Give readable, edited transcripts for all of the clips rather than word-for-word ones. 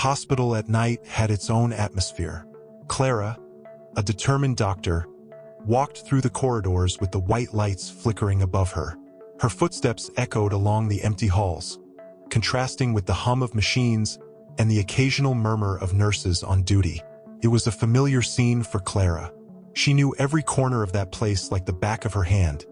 hospital at night had its own atmosphere. Clara, a determined doctor, walked through the corridors with the white lights flickering above her. Her footsteps echoed along the empty halls, contrasting with the hum of machines and the occasional murmur of nurses on duty. It was a familiar scene for Clara. She knew every corner of that place like the back of her hand,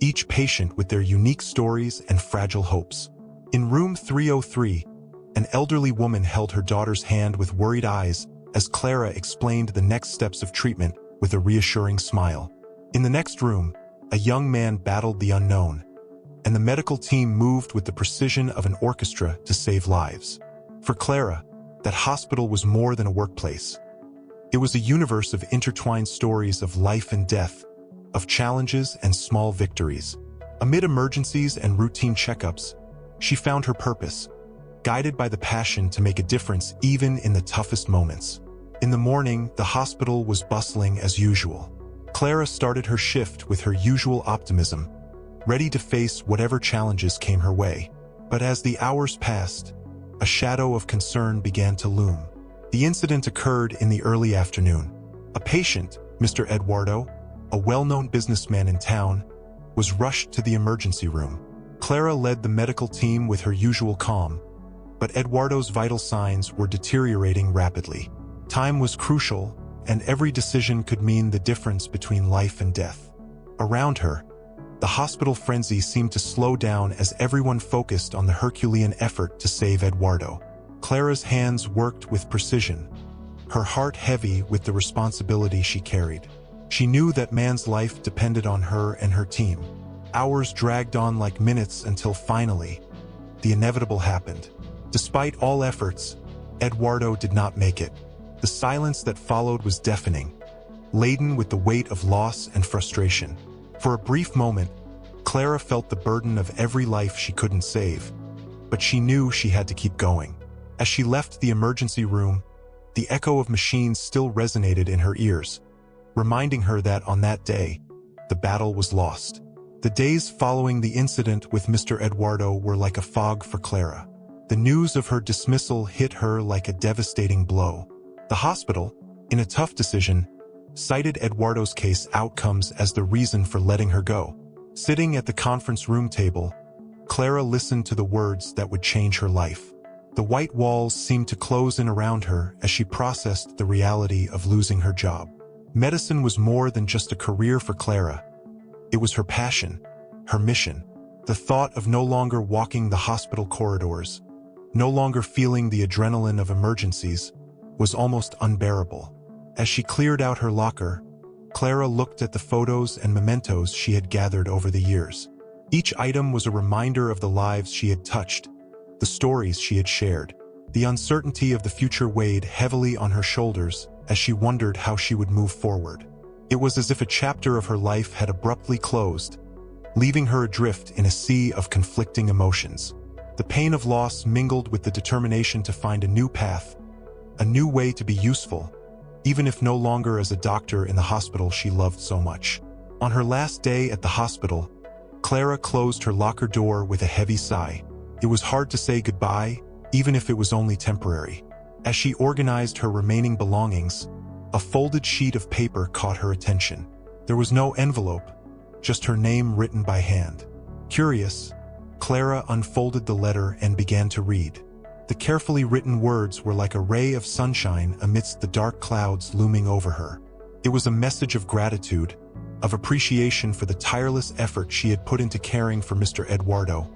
each patient with their unique stories and fragile hopes. In room 303, an elderly woman held her daughter's hand with worried eyes as Clara explained the next steps of treatment with a reassuring smile. In the next room, a young man battled the unknown, and the medical team moved with the precision of an orchestra to save lives. For Clara, that hospital was more than a workplace. It was a universe of intertwined stories of life and death, of challenges and small victories. Amid emergencies and routine checkups, she found her purpose, guided by the passion to make a difference even in the toughest moments. In the morning, the hospital was bustling as usual. Clara started her shift with her usual optimism, ready to face whatever challenges came her way. But as the hours passed, a shadow of concern began to loom. The incident occurred in the early afternoon. A patient, Mr. Eduardo, a well-known businessman in town, was rushed to the emergency room. Clara led the medical team with her usual calm, but Eduardo's vital signs were deteriorating rapidly. Time was crucial, and every decision could mean the difference between life and death. Around her, the hospital frenzy seemed to slow down as everyone focused on the Herculean effort to save Eduardo. Clara's hands worked with precision, her heart heavy with the responsibility she carried. She knew that man's life depended on her and her team. Hours dragged on like minutes until finally, the inevitable happened. Despite all efforts, Eduardo did not make it. The silence that followed was deafening, laden with the weight of loss and frustration. For a brief moment, Clara felt the burden of every life she couldn't save, but she knew she had to keep going. As she left the emergency room, the echo of machines still resonated in her ears, reminding her that on that day, the battle was lost. The days following the incident with Mr. Eduardo were like a fog for Clara. The news of her dismissal hit her like a devastating blow. The hospital, in a tough decision, cited Eduardo's case outcomes as the reason for letting her go. Sitting at the conference room table, Clara listened to the words that would change her life. The white walls seemed to close in around her as she processed the reality of losing her job. Medicine was more than just a career for Clara. It was her passion, her mission. The thought of no longer walking the hospital corridors, no longer feeling the adrenaline of emergencies, was almost unbearable. As she cleared out her locker, Clara looked at the photos and mementos she had gathered over the years. Each item was a reminder of the lives she had touched, the stories she had shared. The uncertainty of the future weighed heavily on her shoulders as she wondered how she would move forward. It was as if a chapter of her life had abruptly closed, leaving her adrift in a sea of conflicting emotions. The pain of loss mingled with the determination to find a new path, a new way to be useful, even if no longer as a doctor in the hospital she loved so much. On her last day at the hospital, Clara closed her locker door with a heavy sigh. It was hard to say goodbye, even if it was only temporary. As she organized her remaining belongings, a folded sheet of paper caught her attention. There was no envelope, just her name written by hand. Curious, Clara unfolded the letter and began to read. The carefully written words were like a ray of sunshine amidst the dark clouds looming over her. It was a message of gratitude, of appreciation for the tireless effort she had put into caring for Mr. Eduardo,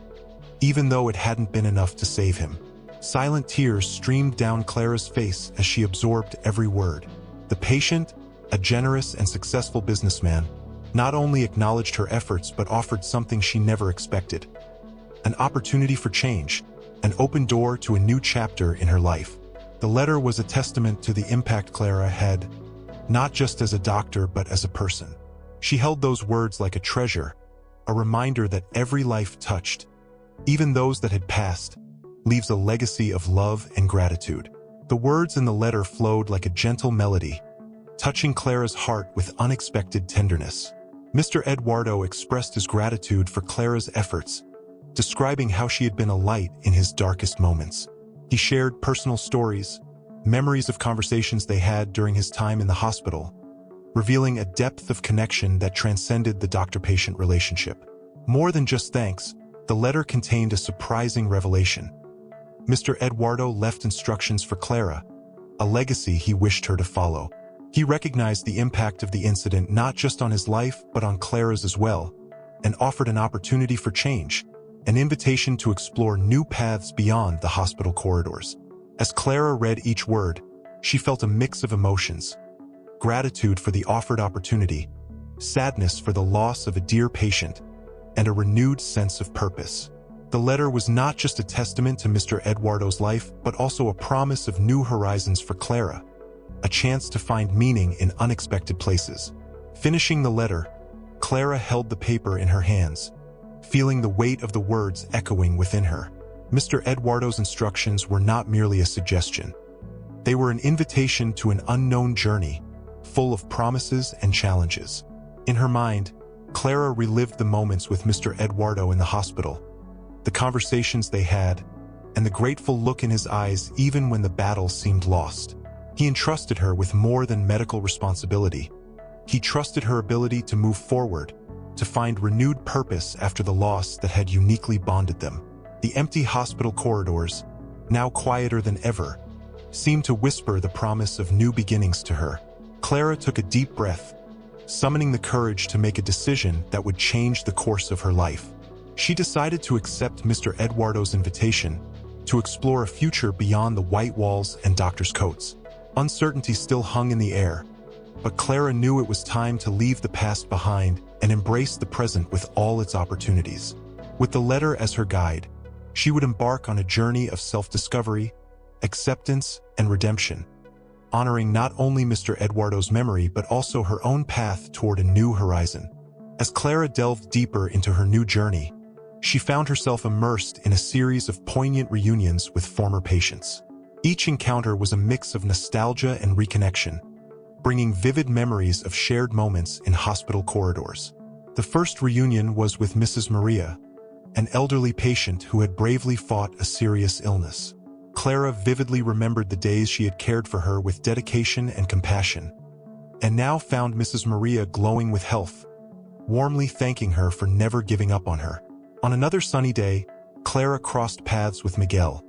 even though it hadn't been enough to save him. Silent tears streamed down Clara's face as she absorbed every word. The patient, a generous and successful businessman, not only acknowledged her efforts but offered something she never expected: an opportunity for change, an open door to a new chapter in her life. The letter was a testament to the impact Clara had, not just as a doctor but as a person. She held those words like a treasure, a reminder that every life touched, even those that had passed, leaves a legacy of love and gratitude. The words in the letter flowed like a gentle melody, touching Clara's heart with unexpected tenderness. Mr. Eduardo expressed his gratitude for Clara's efforts, describing how she had been a light in his darkest moments. He shared personal stories, memories of conversations they had during his time in the hospital, revealing a depth of connection that transcended the doctor-patient relationship. More than just thanks, the letter contained a surprising revelation. Mr. Eduardo left instructions for Clara, a legacy he wished her to follow. He recognized the impact of the incident not just on his life but on Clara's as well, and offered an opportunity for change, an invitation to explore new paths beyond the hospital corridors. As Clara read each word, she felt a mix of emotions: gratitude for the offered opportunity, sadness for the loss of a dear patient, and a renewed sense of purpose. The letter was not just a testament to Mr. Eduardo's life, but also a promise of new horizons for Clara, a chance to find meaning in unexpected places. Finishing the letter, Clara held the paper in her hands, feeling the weight of the words echoing within her. Mr. Eduardo's instructions were not merely a suggestion. They were an invitation to an unknown journey, full of promises and challenges. In her mind, Clara relived the moments with Mr. Eduardo in the hospital, the conversations they had, and the grateful look in his eyes even when the battle seemed lost. He entrusted her with more than medical responsibility. He trusted her ability to move forward, to find renewed purpose after the loss that had uniquely bonded them. The empty hospital corridors, now quieter than ever, seemed to whisper the promise of new beginnings to her. Clara took a deep breath, summoning the courage to make a decision that would change the course of her life. She decided to accept Mr. Eduardo's invitation to explore a future beyond the white walls and doctor's coats. Uncertainty still hung in the air, but Clara knew it was time to leave the past behind and embrace the present with all its opportunities. With the letter as her guide, she would embark on a journey of self-discovery, acceptance, and redemption, honoring not only Mr. Eduardo's memory but also her own path toward a new horizon. As Clara delved deeper into her new journey, she found herself immersed in a series of poignant reunions with former patients. Each encounter was a mix of nostalgia and reconnection, bringing vivid memories of shared moments in hospital corridors. The first reunion was with Mrs. Maria, an elderly patient who had bravely fought a serious illness. Clara vividly remembered the days she had cared for her with dedication and compassion, and now found Mrs. Maria glowing with health, warmly thanking her for never giving up on her. On another sunny day, Clara crossed paths with Miguel,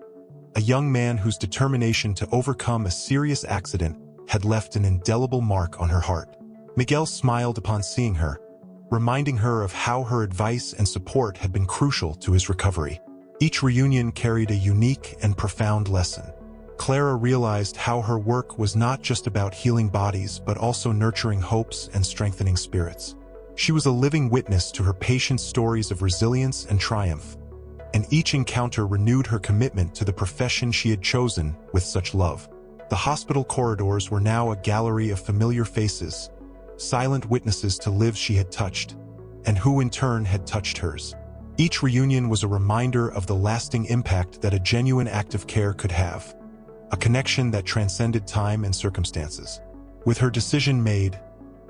a young man whose determination to overcome a serious accident had left an indelible mark on her heart. Miguel smiled upon seeing her, reminding her of how her advice and support had been crucial to his recovery. Each reunion carried a unique and profound lesson. Clara realized how her work was not just about healing bodies but also nurturing hopes and strengthening spirits. She was a living witness to her patients' stories of resilience and triumph, and each encounter renewed her commitment to the profession she had chosen with such love. The hospital corridors were now a gallery of familiar faces, silent witnesses to lives she had touched, and who in turn had touched hers. Each reunion was a reminder of the lasting impact that a genuine act of care could have, a connection that transcended time and circumstances. With her decision made,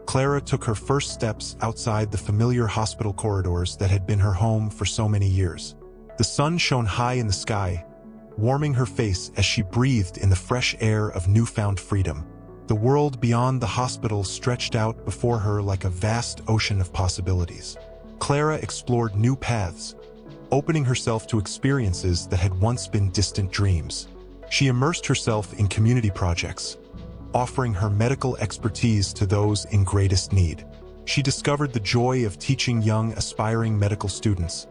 Clara took her first steps outside the familiar hospital corridors that had been her home for so many years. The sun shone high in the sky, warming her face as she breathed in the fresh air of newfound freedom. The world beyond the hospital stretched out before her like a vast ocean of possibilities. Clara explored new paths, opening herself to experiences that had once been distant dreams. She immersed herself in community projects, offering her medical expertise to those in greatest need. She discovered the joy of teaching young, aspiring medical students,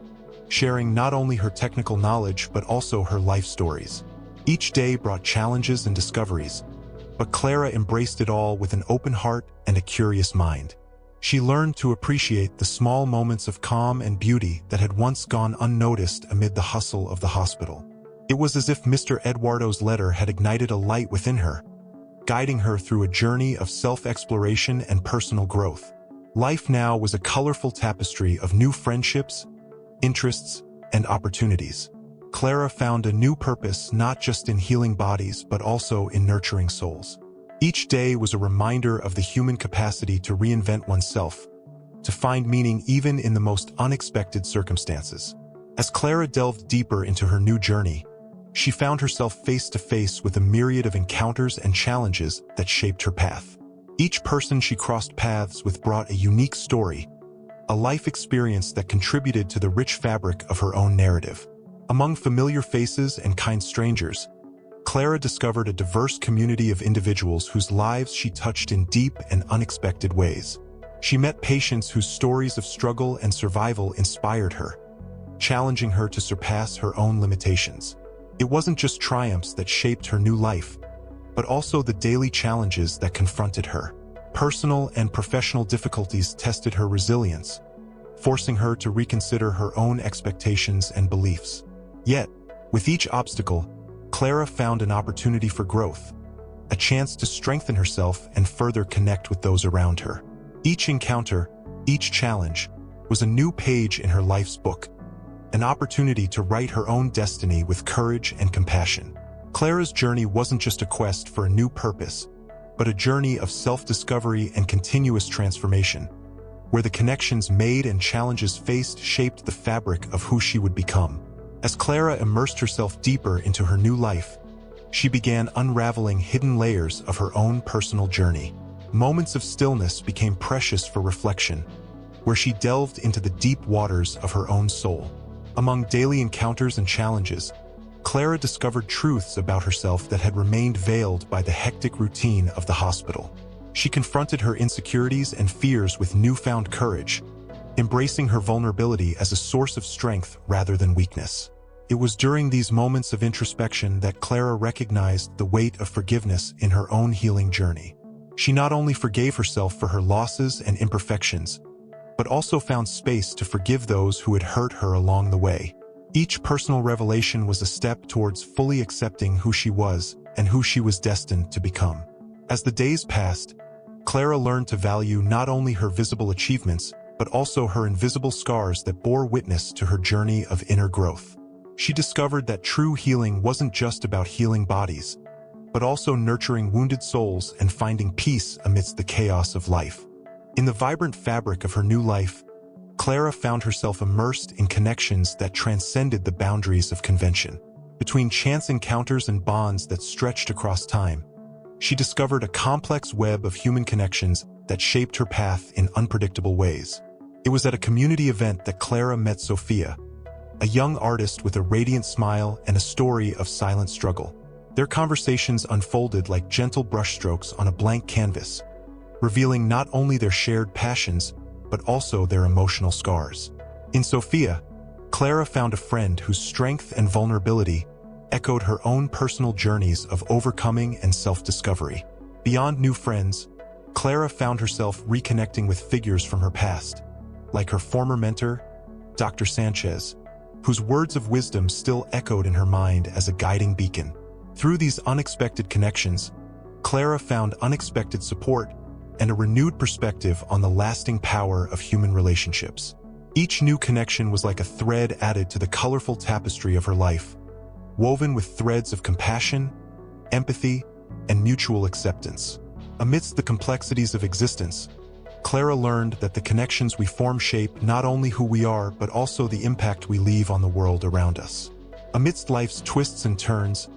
sharing not only her technical knowledge but also her life stories. Each day brought challenges and discoveries, but Clara embraced it all with an open heart and a curious mind. She learned to appreciate the small moments of calm and beauty that had once gone unnoticed amid the hustle of the hospital. It was as if Mr. Eduardo's letter had ignited a light within her, guiding her through a journey of self-exploration and personal growth. Life now was a colorful tapestry of new friendships, interests, and opportunities. Clara found a new purpose not just in healing bodies but also in nurturing souls. Each day was a reminder of the human capacity to reinvent oneself, to find meaning even in the most unexpected circumstances. As Clara delved deeper into her new journey, she found herself face to face with a myriad of encounters and challenges that shaped her path. Each person she crossed paths with brought a unique story, a life experience that contributed to the rich fabric of her own narrative. Among familiar faces and kind strangers, Clara discovered a diverse community of individuals whose lives she touched in deep and unexpected ways. She met patients whose stories of struggle and survival inspired her, challenging her to surpass her own limitations. It wasn't just triumphs that shaped her new life, but also the daily challenges that confronted her. Personal and professional difficulties tested her resilience, forcing her to reconsider her own expectations and beliefs. Yet, with each obstacle, Clara found an opportunity for growth, a chance to strengthen herself and further connect with those around her. Each encounter, each challenge, was a new page in her life's book, an opportunity to write her own destiny with courage and compassion. Clara's journey wasn't just a quest for a new purpose, but a journey of self-discovery and continuous transformation, where the connections made and challenges faced shaped the fabric of who she would become. As Clara immersed herself deeper into her new life, she began unraveling hidden layers of her own personal journey. Moments of stillness became precious for reflection, where she delved into the deep waters of her own soul. Among daily encounters and challenges, Clara discovered truths about herself that had remained veiled by the hectic routine of the hospital. She confronted her insecurities and fears with newfound courage, embracing her vulnerability as a source of strength rather than weakness. It was during these moments of introspection that Clara recognized the weight of forgiveness in her own healing journey. She not only forgave herself for her losses and imperfections, but also found space to forgive those who had hurt her along the way. Each personal revelation was a step towards fully accepting who she was and who she was destined to become. As the days passed, Clara learned to value not only her visible achievements, but also her invisible scars that bore witness to her journey of inner growth. She discovered that true healing wasn't just about healing bodies, but also nurturing wounded souls and finding peace amidst the chaos of life. In the vibrant fabric of her new life, Clara found herself immersed in connections that transcended the boundaries of convention. Between chance encounters and bonds that stretched across time, she discovered a complex web of human connections that shaped her path in unpredictable ways. It was at a community event that Clara met Sophia, a young artist with a radiant smile and a story of silent struggle. Their conversations unfolded like gentle brushstrokes on a blank canvas, revealing not only their shared passions, but also their emotional scars. In Sophia, Clara found a friend whose strength and vulnerability echoed her own personal journeys of overcoming and self-discovery. Beyond new friends, Clara found herself reconnecting with figures from her past, like her former mentor, Dr. Sanchez, whose words of wisdom still echoed in her mind as a guiding beacon. Through these unexpected connections, Clara found unexpected support and a renewed perspective on the lasting power of human relationships. Each new connection was like a thread added to the colorful tapestry of her life, woven with threads of compassion, empathy, and mutual acceptance. Amidst the complexities of existence, Clara learned that the connections we form shape not only who we are, but also the impact we leave on the world around us. Amidst life's twists and turns,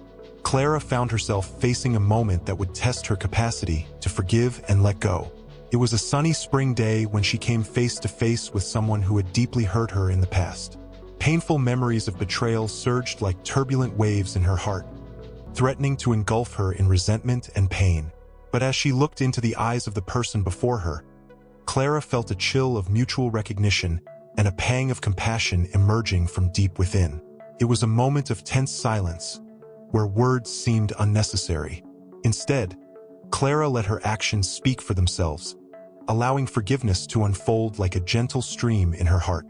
Clara found herself facing a moment that would test her capacity to forgive and let go. It was a sunny spring day when she came face to face with someone who had deeply hurt her in the past. Painful memories of betrayal surged like turbulent waves in her heart, threatening to engulf her in resentment and pain. But as she looked into the eyes of the person before her, Clara felt a chill of mutual recognition and a pang of compassion emerging from deep within. It was a moment of tense silence, where words seemed unnecessary. Instead, Clara let her actions speak for themselves, allowing forgiveness to unfold like a gentle stream in her heart.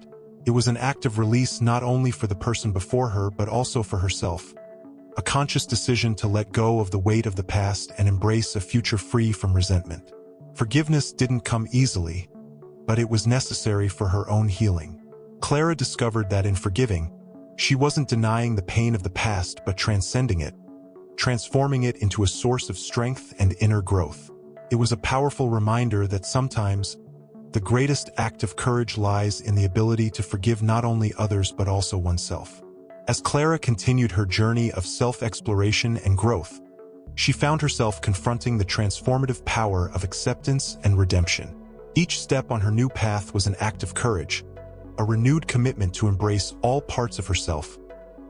It was an act of release not only for the person before her, but also for herself, a conscious decision to let go of the weight of the past and embrace a future free from resentment. Forgiveness didn't come easily, but it was necessary for her own healing. Clara discovered that in forgiving, she wasn't denying the pain of the past, but transcending it, transforming it into a source of strength and inner growth. It was a powerful reminder that sometimes the greatest act of courage lies in the ability to forgive not only others but also oneself. As Clara continued her journey of self-exploration and growth, she found herself confronting the transformative power of acceptance and redemption. Each step on her new path was an act of courage, a renewed commitment to embrace all parts of herself,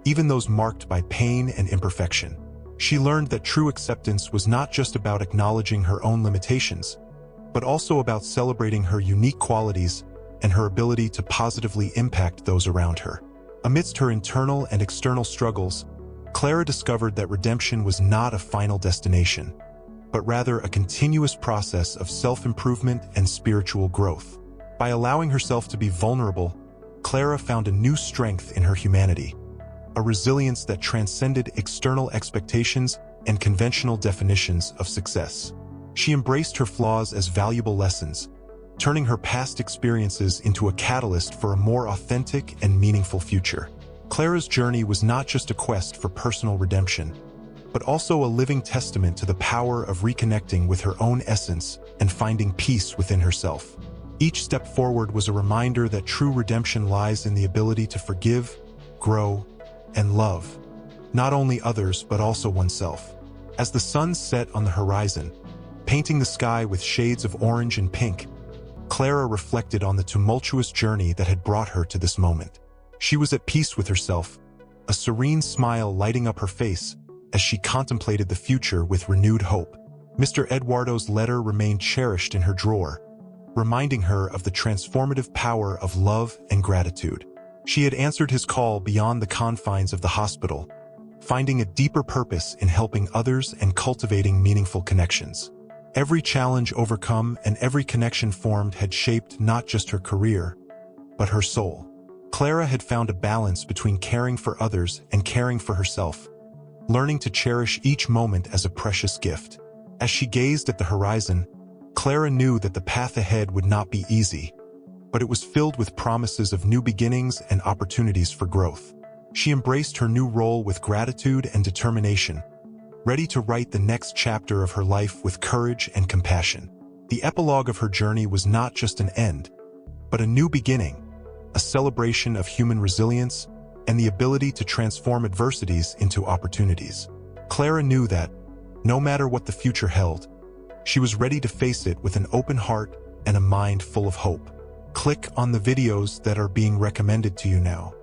even those marked by pain and imperfection. She learned that true acceptance was not just about acknowledging her own limitations, but also about celebrating her unique qualities and her ability to positively impact those around her. Amidst her internal and external struggles, Clara discovered that redemption was not a final destination, but rather a continuous process of self-improvement and spiritual growth. By allowing herself to be vulnerable, Clara found a new strength in her humanity, a resilience that transcended external expectations and conventional definitions of success. She embraced her flaws as valuable lessons, turning her past experiences into a catalyst for a more authentic and meaningful future. Clara's journey was not just a quest for personal redemption, but also a living testament to the power of reconnecting with her own essence and finding peace within herself. Each step forward was a reminder that true redemption lies in the ability to forgive, grow, and love, not only others but also oneself. As the sun set on the horizon, painting the sky with shades of orange and pink, Clara reflected on the tumultuous journey that had brought her to this moment. She was at peace with herself, a serene smile lighting up her face as she contemplated the future with renewed hope. Mr. Eduardo's letter remained cherished in her drawer, reminding her of the transformative power of love and gratitude. She had answered his call beyond the confines of the hospital, finding a deeper purpose in helping others and cultivating meaningful connections. Every challenge overcome and every connection formed had shaped not just her career, but her soul. Clara had found a balance between caring for others and caring for herself, learning to cherish each moment as a precious gift. As she gazed at the horizon, Clara knew that the path ahead would not be easy, but it was filled with promises of new beginnings and opportunities for growth. She embraced her new role with gratitude and determination, ready to write the next chapter of her life with courage and compassion. The epilogue of her journey was not just an end, but a new beginning, a celebration of human resilience and the ability to transform adversities into opportunities. Clara knew that, no matter what the future held, she was ready to face it with an open heart and a mind full of hope. Click on the videos that are being recommended to you now.